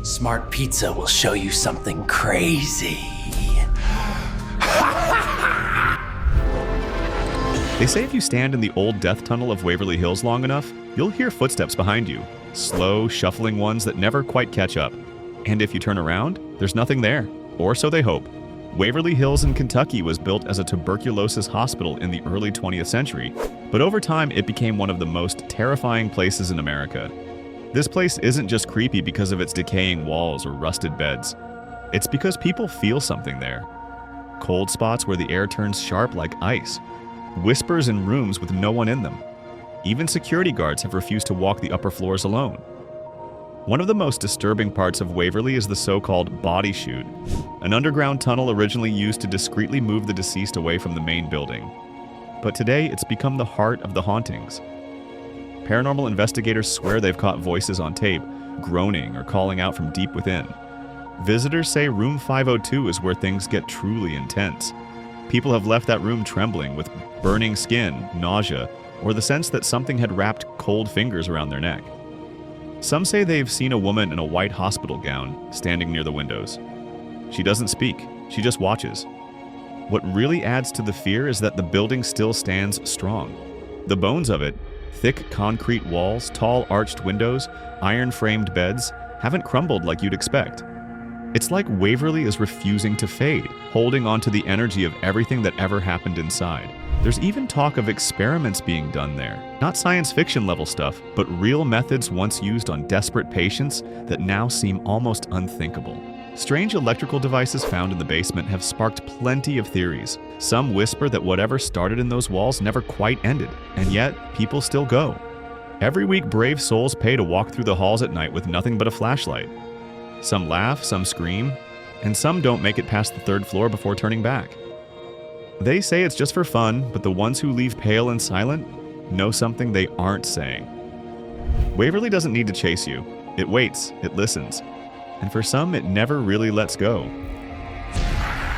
Smart Pizza will show you something crazy. They say if you stand in the old death tunnel of Waverly Hills long enough, you'll hear footsteps behind you. Slow, shuffling ones that never quite catch up. And if you turn around, there's nothing there. Or so they hope. Waverly Hills in Kentucky was built as a tuberculosis hospital in the early 20th century, but over time it became one of the most terrifying places in America. This place isn't just creepy because of its decaying walls or rusted beds. It's because people feel something there. Cold spots where the air turns sharp like ice. Whispers in rooms with no one in them. Even security guards have refused to walk the upper floors alone. One of the most disturbing parts of Waverly is the so-called body chute, an underground tunnel originally used to discreetly move the deceased away from the main building. But today, it's become the heart of the hauntings. Paranormal investigators swear they've caught voices on tape, groaning or calling out from deep within. Visitors say room 502 is where things get truly intense. People have left that room trembling with burning skin, nausea, or the sense that something had wrapped cold fingers around their neck. Some say they've seen a woman in a white hospital gown standing near the windows. She doesn't speak, she just watches. What really adds to the fear is that the building still stands strong. The bones of it, thick concrete walls, tall arched windows, iron-framed beds, haven't crumbled like you'd expect. It's like Waverly is refusing to fade, holding onto the energy of everything that ever happened inside. There's even talk of experiments being done there. Not science fiction level stuff, but real methods once used on desperate patients that now seem almost unthinkable. Strange electrical devices found in the basement have sparked plenty of theories. Some whisper that whatever started in those walls never quite ended, and yet people still go. Every week, brave souls pay to walk through the halls at night with nothing but a flashlight. Some laugh, some scream, and some don't make it past the third floor before turning back. They say it's just for fun, but the ones who leave pale and silent know something they aren't saying. Waverly doesn't need to chase you. It waits, it listens, and for some, it never really lets go.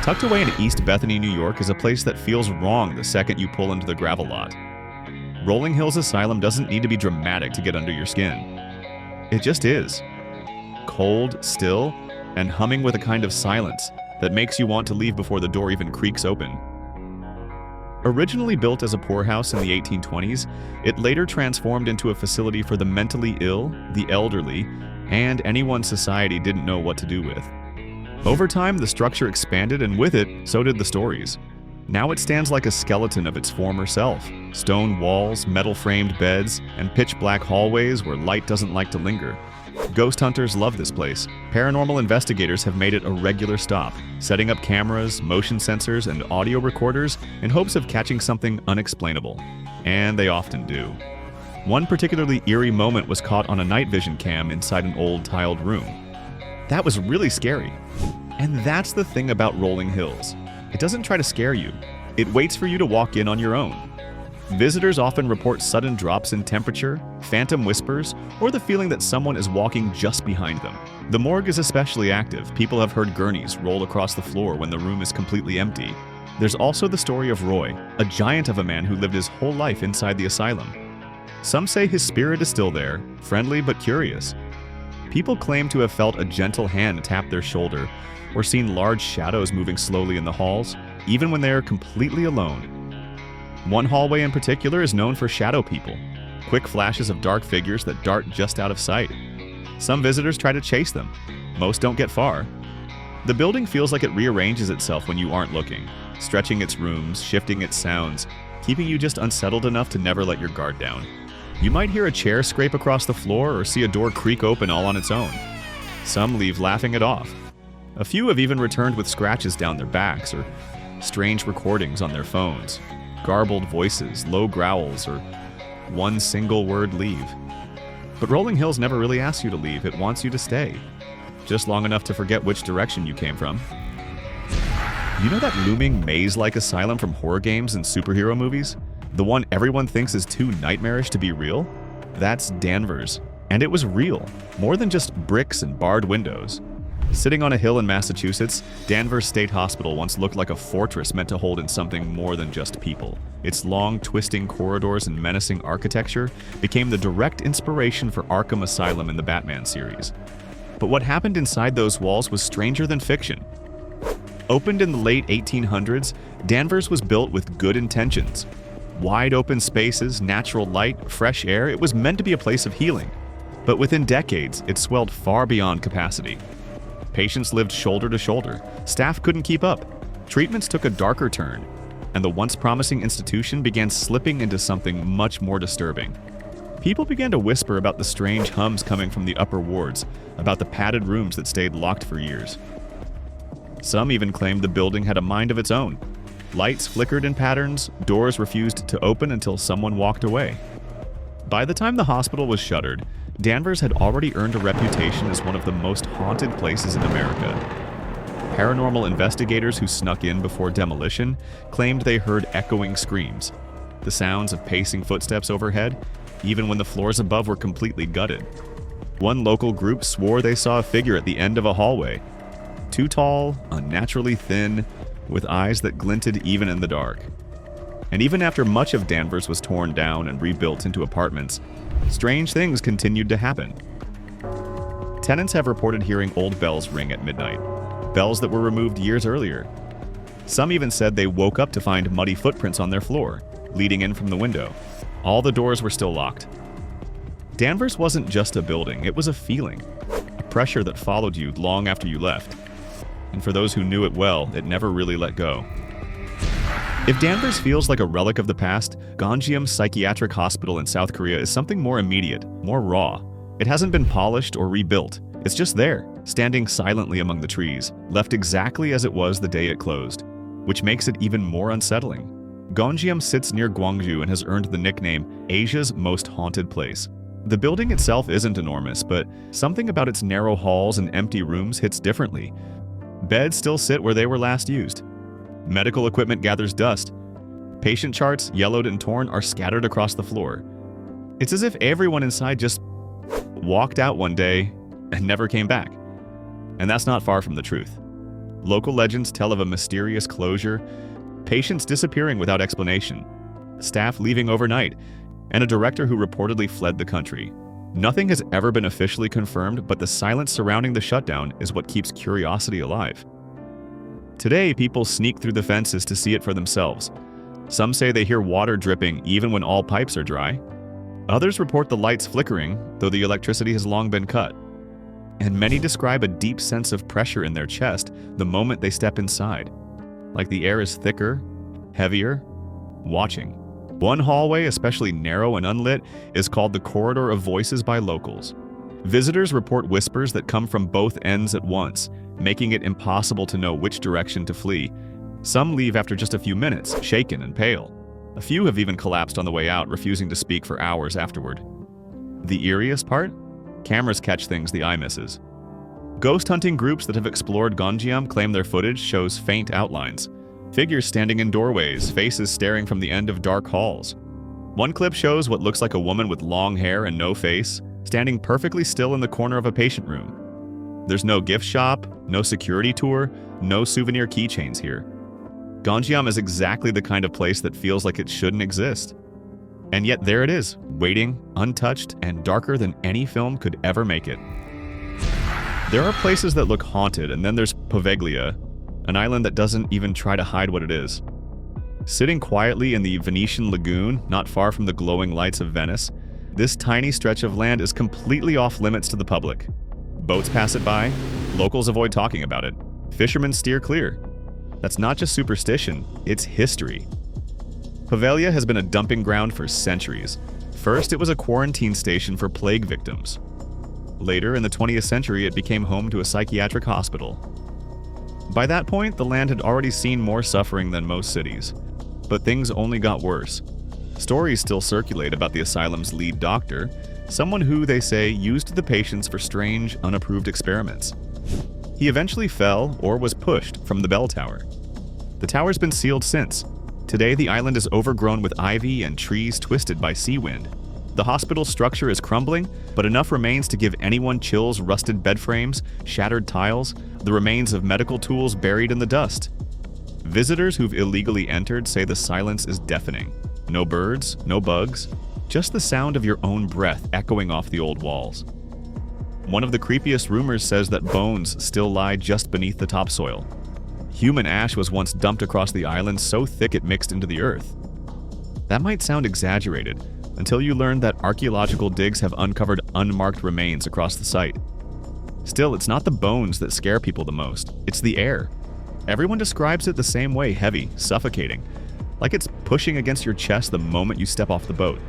Tucked away in East Bethany, New York is a place that feels wrong the second you pull into the gravel lot. Rolling Hills Asylum doesn't need to be dramatic to get under your skin. It just is. Cold, still, and humming with a kind of silence that makes you want to leave before the door even creaks open. Originally built as a poorhouse in the 1820s, it later transformed into a facility for the mentally ill, the elderly, and anyone society didn't know what to do with. Over time, the structure expanded, and with it, so did the stories. Now it stands like a skeleton of its former self. Stone walls, metal-framed beds, and pitch-black hallways where light doesn't like to linger. Ghost hunters love this place. Paranormal investigators have made it a regular stop, setting up cameras, motion sensors, and audio recorders in hopes of catching something unexplainable. And they often do. One particularly eerie moment was caught on a night vision cam inside an old tiled room. That was really scary. And that's the thing about Rolling Hills. It doesn't try to scare you. It waits for you to walk in on your own. Visitors often report sudden drops in temperature, phantom whispers, or the feeling that someone is walking just behind them. The morgue is especially active. People have heard gurneys roll across the floor when the room is completely empty. There's also the story of Roy, a giant of a man who lived his whole life inside the asylum. Some say his spirit is still there, friendly but curious. People claim to have felt a gentle hand tap their shoulder, or seen large shadows moving slowly in the halls, even when they are completely alone. One hallway in particular is known for shadow people, quick flashes of dark figures that dart just out of sight. Some visitors try to chase them. Most don't get far. The building feels like it rearranges itself when you aren't looking, stretching its rooms, shifting its sounds, keeping you just unsettled enough to never let your guard down. You might hear a chair scrape across the floor or see a door creak open all on its own. Some leave laughing it off. A few have even returned with scratches down their backs or strange recordings on their phones. Garbled voices, low growls, or one single word leave. But Rolling Hills never really asks you to leave, it wants you to stay. Just long enough to forget which direction you came from. You know that looming maze-like asylum from horror games and superhero movies? The one everyone thinks is too nightmarish to be real? That's Danvers. And it was real, more than just bricks and barred windows. Sitting on a hill in Massachusetts, Danvers State Hospital once looked like a fortress meant to hold in something more than just people. Its long, twisting corridors and menacing architecture became the direct inspiration for Arkham Asylum in the Batman series. But what happened inside those walls was stranger than fiction. Opened in the late 1800s, Danvers was built with good intentions. Wide open spaces, natural light, fresh air, it was meant to be a place of healing. But within decades, it swelled far beyond capacity. Patients lived shoulder to shoulder. Staff couldn't keep up. Treatments took a darker turn, and the once promising institution began slipping into something much more disturbing. People began to whisper about the strange hums coming from the upper wards, about the padded rooms that stayed locked for years. Some even claimed the building had a mind of its own. Lights flickered in patterns, doors refused to open until someone walked away. By the time the hospital was shuttered, Danvers had already earned a reputation as one of the most haunted places in America. Paranormal investigators who snuck in before demolition claimed they heard echoing screams, the sounds of pacing footsteps overhead, even when the floors above were completely gutted. One local group swore they saw a figure at the end of a hallway, too tall, unnaturally thin, with eyes that glinted even in the dark. And even after much of Danvers was torn down and rebuilt into apartments, strange things continued to happen. Tenants have reported hearing old bells ring at midnight, bells that were removed years earlier. Some even said they woke up to find muddy footprints on their floor, leading in from the window. All the doors were still locked. Danvers wasn't just a building, it was a feeling, a pressure that followed you long after you left. And for those who knew it well, it never really let go. If Danvers feels like a relic of the past, Gonjiam Psychiatric Hospital in South Korea is something more immediate, more raw. It hasn't been polished or rebuilt. It's just there, standing silently among the trees, left exactly as it was the day it closed, which makes it even more unsettling. Gonjiam sits near Gwangju and has earned the nickname Asia's most haunted place. The building itself isn't enormous, but something about its narrow halls and empty rooms hits differently. Beds still sit where they were last used. Medical equipment gathers dust. Patient charts, yellowed and torn, are scattered across the floor. It's as if everyone inside just walked out one day and never came back. And that's not far from the truth. Local legends tell of a mysterious closure, patients disappearing without explanation, staff leaving overnight, and a director who reportedly fled the country. Nothing has ever been officially confirmed, but the silence surrounding the shutdown is what keeps curiosity alive. Today, people sneak through the fences to see it for themselves. Some say they hear water dripping even when all pipes are dry. Others report the lights flickering, though the electricity has long been cut. And many describe a deep sense of pressure in their chest the moment they step inside, like the air is thicker, heavier, watching. One hallway, especially narrow and unlit, is called the Corridor of Voices by locals. Visitors report whispers that come from both ends at once, making it impossible to know which direction to flee. Some leave after just a few minutes, shaken and pale. A few have even collapsed on the way out, refusing to speak for hours afterward. The eeriest part? Cameras catch things the eye misses. Ghost hunting groups that have explored Gonjiam claim their footage shows faint outlines. Figures standing in doorways, faces staring from the end of dark halls. One clip shows what looks like a woman with long hair and no face, standing perfectly still in the corner of a patient room. There's no gift shop, no security tour, no souvenir keychains here. Gonjiam is exactly the kind of place that feels like it shouldn't exist. And yet there it is, waiting, untouched, and darker than any film could ever make it. There are places that look haunted, and then there's Poveglia, an island that doesn't even try to hide what it is. Sitting quietly in the Venetian lagoon, not far from the glowing lights of Venice, this tiny stretch of land is completely off limits to the public. Boats pass it by, locals avoid talking about it, fishermen steer clear. That's not just superstition, it's history. Povaglia has been a dumping ground for centuries. First, it was a quarantine station for plague victims. Later, in the 20th century, it became home to a psychiatric hospital. By that point, the land had already seen more suffering than most cities. But things only got worse. Stories still circulate about the asylum's lead doctor, someone who, they say, used the patients for strange, unapproved experiments. He eventually fell or was pushed from the bell tower. The tower's been sealed since. Today, the island is overgrown with ivy and trees twisted by sea wind. The hospital's structure is crumbling, but enough remains to give anyone chills: rusted bed frames, shattered tiles, the remains of medical tools buried in the dust. Visitors who've illegally entered say the silence is deafening. No birds, no bugs, just the sound of your own breath echoing off the old walls. One of the creepiest rumors says that bones still lie just beneath the topsoil. Human ash was once dumped across the island so thick it mixed into the earth. That might sound exaggerated, until you learn that archaeological digs have uncovered unmarked remains across the site. Still, it's not the bones that scare people the most, it's the air. Everyone describes it the same way: heavy, suffocating, like it's pushing against your chest the moment you step off the boat.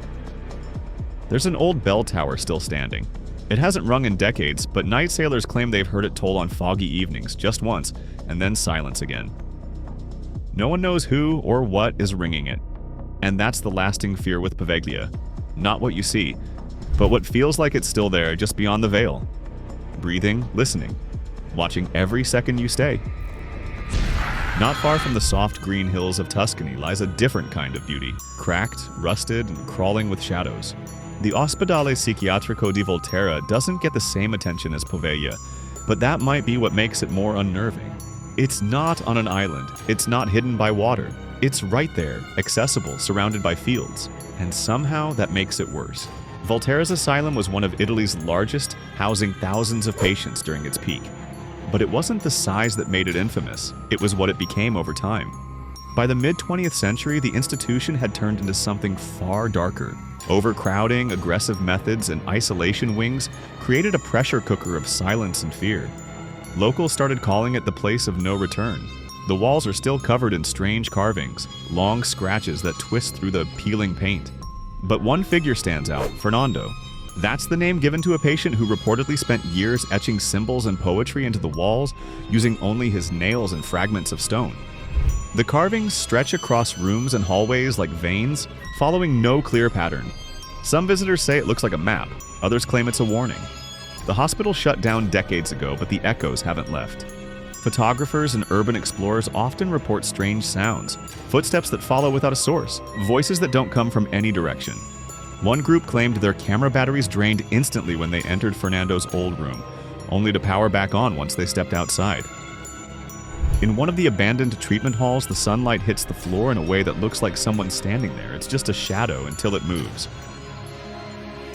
There's an old bell tower still standing. It hasn't rung in decades, but night sailors claim they've heard it toll on foggy evenings just once, and then silence again. No one knows who or what is ringing it. And that's the lasting fear with Poveglia. Not what you see, but what feels like it's still there just beyond the veil. Breathing, listening, watching every second you stay. Not far from the soft green hills of Tuscany lies a different kind of beauty, cracked, rusted, and crawling with shadows. The Ospedale Psichiatrico di Volterra doesn't get the same attention as Poveglia, but that might be what makes it more unnerving. It's not on an island, it's not hidden by water. It's right there, accessible, surrounded by fields, and somehow that makes it worse. Volterra's asylum was one of Italy's largest, housing thousands of patients during its peak. But it wasn't the size that made it infamous, it was what it became over time. By the mid-20th century, the institution had turned into something far darker. Overcrowding, aggressive methods, and isolation wings created a pressure cooker of silence and fear. Locals started calling it the place of no return. The walls are still covered in strange carvings, long scratches that twist through the peeling paint. But one figure stands out: Fernando. That's the name given to a patient who reportedly spent years etching symbols and poetry into the walls, using only his nails and fragments of stone. The carvings stretch across rooms and hallways like veins, following no clear pattern. Some visitors say it looks like a map, others claim it's a warning. The hospital shut down decades ago, but the echoes haven't left. Photographers and urban explorers often report strange sounds, footsteps that follow without a source, voices that don't come from any direction. One group claimed their camera batteries drained instantly when they entered Fernando's old room, only to power back on once they stepped outside. In one of the abandoned treatment halls, the sunlight hits the floor in a way that looks like someone's standing there. It's just a shadow until it moves.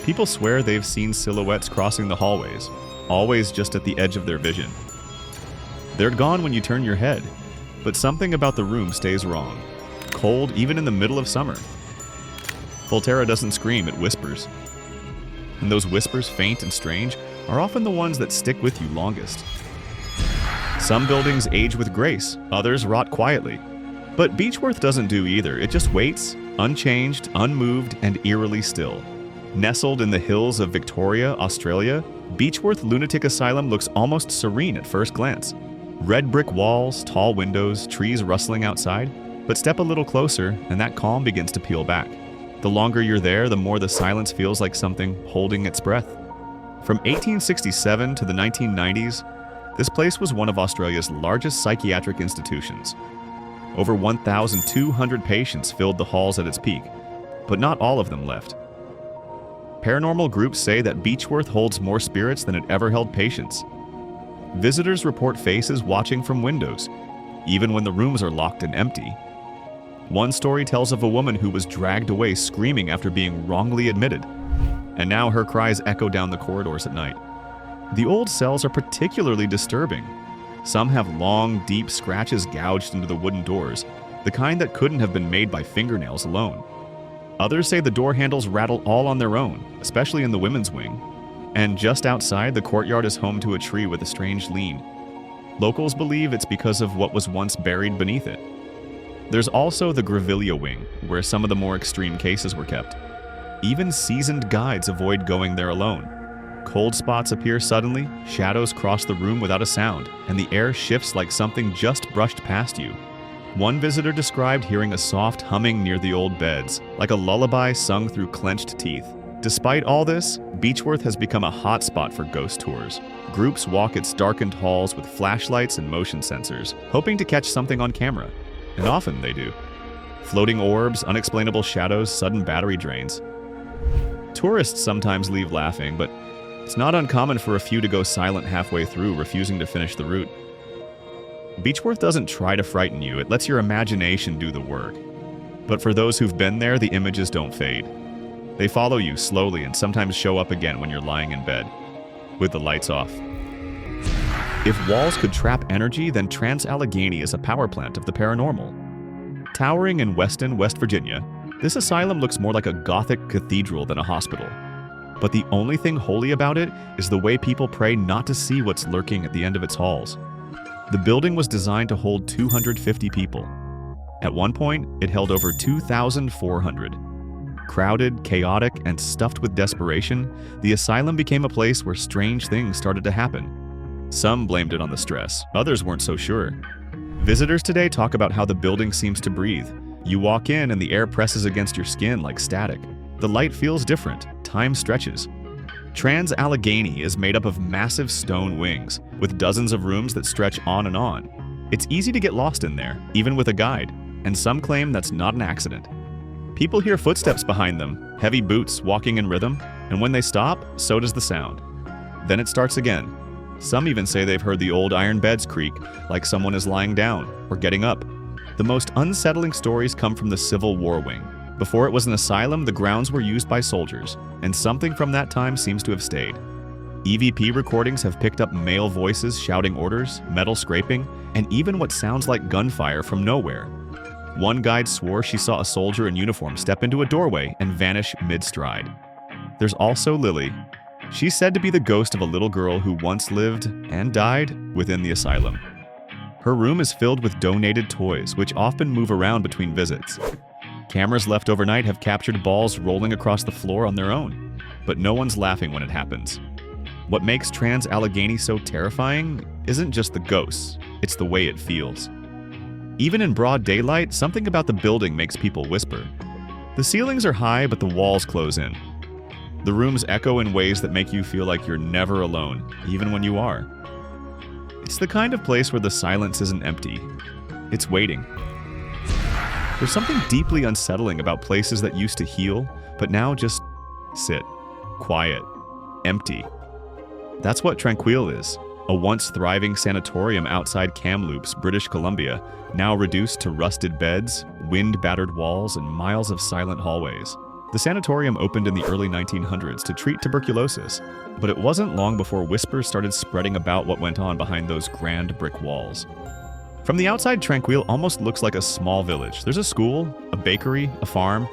People swear they've seen silhouettes crossing the hallways, always just at the edge of their vision. They're gone when you turn your head, but something about the room stays wrong. Cold even in the middle of summer. Volterra doesn't scream, it whispers. And those whispers, faint and strange, are often the ones that stick with you longest. Some buildings age with grace, others rot quietly. But Beechworth doesn't do either. It just waits, unchanged, unmoved, and eerily still. Nestled in the hills of Victoria, Australia, Beechworth Lunatic Asylum looks almost serene at first glance. Red brick walls, tall windows, trees rustling outside. But step a little closer, and that calm begins to peel back. The longer you're there, the more the silence feels like something holding its breath. From 1867 to the 1990s, this place was one of Australia's largest psychiatric institutions. Over 1,200 patients filled the halls at its peak, but not all of them left. Paranormal groups say that Beechworth holds more spirits than it ever held patients. Visitors report faces watching from windows, even when the rooms are locked and empty. One story tells of a woman who was dragged away screaming after being wrongly admitted, and now her cries echo down the corridors at night. The old cells are particularly disturbing. Some have long, deep scratches gouged into the wooden doors, the kind that couldn't have been made by fingernails alone. Others say the door handles rattle all on their own, especially in the women's wing. And just outside, the courtyard is home to a tree with a strange lean. Locals believe it's because of what was once buried beneath it. There's also the Povaglia wing, where some of the more extreme cases were kept. Even seasoned guides avoid going there alone. Cold spots appear suddenly, shadows cross the room without a sound, and the air shifts like something just brushed past you. One visitor described hearing a soft humming near the old beds, like a lullaby sung through clenched teeth. Despite all this, Beechworth has become a hotspot for ghost tours. Groups walk its darkened halls with flashlights and motion sensors, hoping to catch something on camera. And often they do. Floating orbs, unexplainable shadows, sudden battery drains. Tourists sometimes leave laughing, but it's not uncommon for a few to go silent halfway through, refusing to finish the route. Beechworth doesn't try to frighten you, it lets your imagination do the work. But for those who've been there, the images don't fade. They follow you slowly and sometimes show up again when you're lying in bed. with the lights off. If walls could trap energy, then Allegany is a power plant of the paranormal. Towering in Weston, West Virginia, this asylum looks more like a Gothic cathedral than a hospital. But the only thing holy about it is the way people pray not to see what's lurking at the end of its halls. The building was designed to hold 250 people. At one point, it held over 2,400. Crowded, chaotic, and stuffed with desperation, the asylum became a place where strange things started to happen. Some blamed it on the stress, others weren't so sure. Visitors today talk about how the building seems to breathe. You walk in and the air presses against your skin like static. The light feels different, time stretches. Allegany is made up of massive stone wings, with dozens of rooms that stretch on and on. It's easy to get lost in there, even with a guide, and some claim that's not an accident. People hear footsteps behind them, heavy boots walking in rhythm, and when they stop, so does the sound. Then it starts again. Some even say they've heard the old iron beds creak, like someone is lying down or getting up. The most unsettling stories come from the Civil War wing. Before it was an asylum, the grounds were used by soldiers, and something from that time seems to have stayed. EVP recordings have picked up male voices shouting orders, metal scraping, and even what sounds like gunfire from nowhere. One guide swore she saw a soldier in uniform step into a doorway and vanish mid-stride. There's also Lily. She's said to be the ghost of a little girl who once lived and died within the asylum. Her room is filled with donated toys, which often move around between visits. Cameras left overnight have captured balls rolling across the floor on their own, but no one's laughing when it happens. What makes Allegany so terrifying isn't just the ghosts, it's the way it feels. Even in broad daylight, something about the building makes people whisper. The ceilings are high, but the walls close in. The rooms echo in ways that make you feel like you're never alone, even when you are. It's the kind of place where the silence isn't empty. It's waiting. There's something deeply unsettling about places that used to heal, but now just sit, quiet, empty. That's what Tranquil is, a once thriving sanatorium outside Kamloops, British Columbia, now reduced to rusted beds, wind-battered walls, and miles of silent hallways. The sanatorium opened in the early 1900s to treat tuberculosis, but it wasn't long before whispers started spreading about what went on behind those grand brick walls. From the outside, Tranquil almost looks like a small village. There's a school, a bakery, a farm,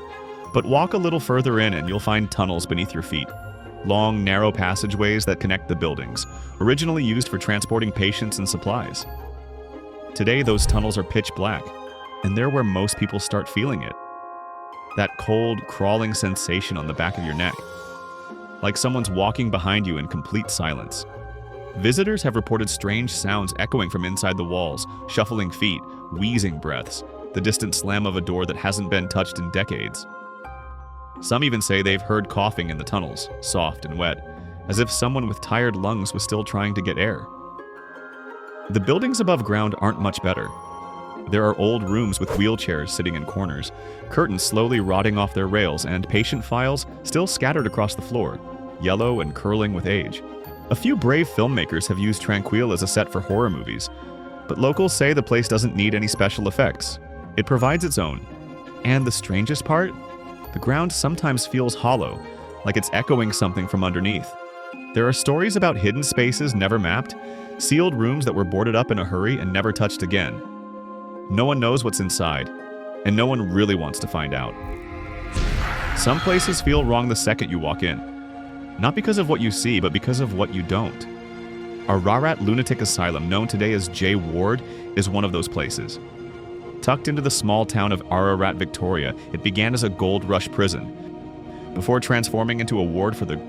but walk a little further in and you'll find tunnels beneath your feet. Long, narrow passageways that connect the buildings, originally used for transporting patients and supplies. Today, those tunnels are pitch black, and they're where most people start feeling it. That cold, crawling sensation on the back of your neck, like someone's walking behind you in complete silence. Visitors have reported strange sounds echoing from inside the walls, shuffling feet, wheezing breaths, the distant slam of a door that hasn't been touched in decades. Some even say they've heard coughing in the tunnels, soft and wet, as if someone with tired lungs was still trying to get air. The buildings above ground aren't much better. There are old rooms with wheelchairs sitting in corners, curtains slowly rotting off their rails, and patient files still scattered across the floor, yellow and curling with age. A few brave filmmakers have used Tranquil as a set for horror movies, but locals say the place doesn't need any special effects. It provides its own. And the strangest part? The ground sometimes feels hollow, like it's echoing something from underneath. There are stories about hidden spaces never mapped, sealed rooms that were boarded up in a hurry and never touched again. No one knows what's inside, and no one really wants to find out. Some places feel wrong the second you walk in. Not because of what you see, but because of what you don't. Ararat Lunatic Asylum, known today as J Ward, is one of those places. Tucked into the small town of Ararat, Victoria, it began as a gold rush prison, before transforming into a ward for the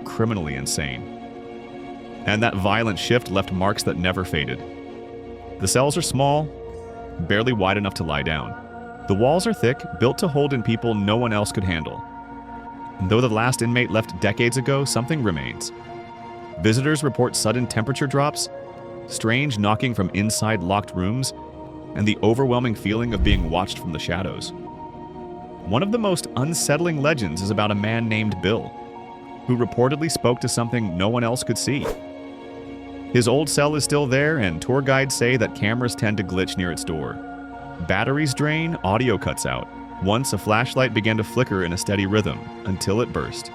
criminally insane. And that violent shift left marks that never faded. The cells are small, barely wide enough to lie down. The walls are thick, built to hold in people no one else could handle. And though the last inmate left decades ago, something remains. Visitors report sudden temperature drops, strange knocking from inside locked rooms, and the overwhelming feeling of being watched from the shadows. One of the most unsettling legends is about a man named Bill, who reportedly spoke to something no one else could see. His old cell is still there, and tour guides say that cameras tend to glitch near its door. Batteries drain, audio cuts out. Once a flashlight began to flicker in a steady rhythm, until it burst.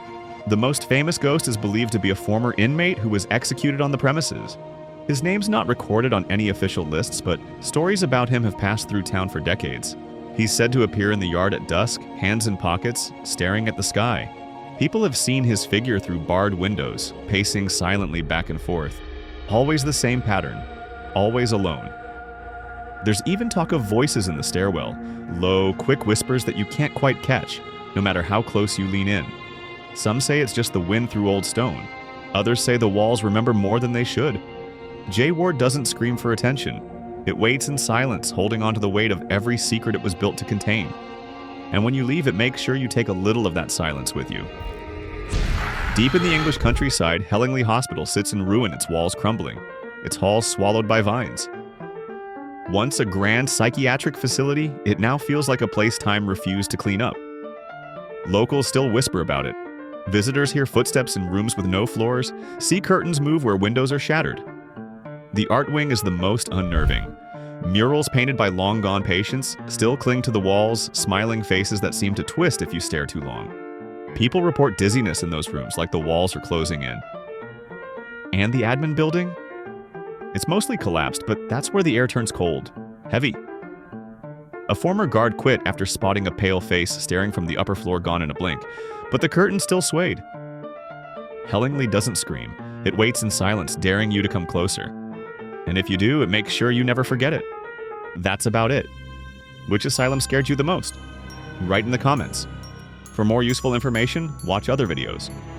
The most famous ghost is believed to be a former inmate who was executed on the premises. His name's not recorded on any official lists, but stories about him have passed through town for decades. He's said to appear in the yard at dusk, hands in pockets, staring at the sky. People have seen his figure through barred windows, pacing silently back and forth. Always the same pattern, always alone. There's even talk of voices in the stairwell, low, quick whispers that you can't quite catch, no matter how close you lean in. Some say it's just the wind through old stone. Others say the walls remember more than they should. J Ward doesn't scream for attention. It waits in silence, holding onto the weight of every secret it was built to contain. And when you leave, it makes sure you take a little of that silence with you. Deep in the English countryside, Helingley Hospital sits in ruin, its walls crumbling, its halls swallowed by vines. Once a grand psychiatric facility, it now feels like a place time refused to clean up. Locals still whisper about it. Visitors hear footsteps in rooms with no floors, see curtains move where windows are shattered. The art wing is the most unnerving. Murals painted by long-gone patients still cling to the walls, smiling faces that seem to twist if you stare too long. People report dizziness in those rooms, like the walls are closing in. And the admin building? It's mostly collapsed, but that's where the air turns cold, heavy. A former guard quit after spotting a pale face staring from the upper floor gone in a blink, but the curtain still swayed. Helingley doesn't scream. It waits in silence, daring you to come closer. And if you do, it makes sure you never forget it. That's about it. Which asylum scared you the most? Write in the comments. For more useful information, watch other videos.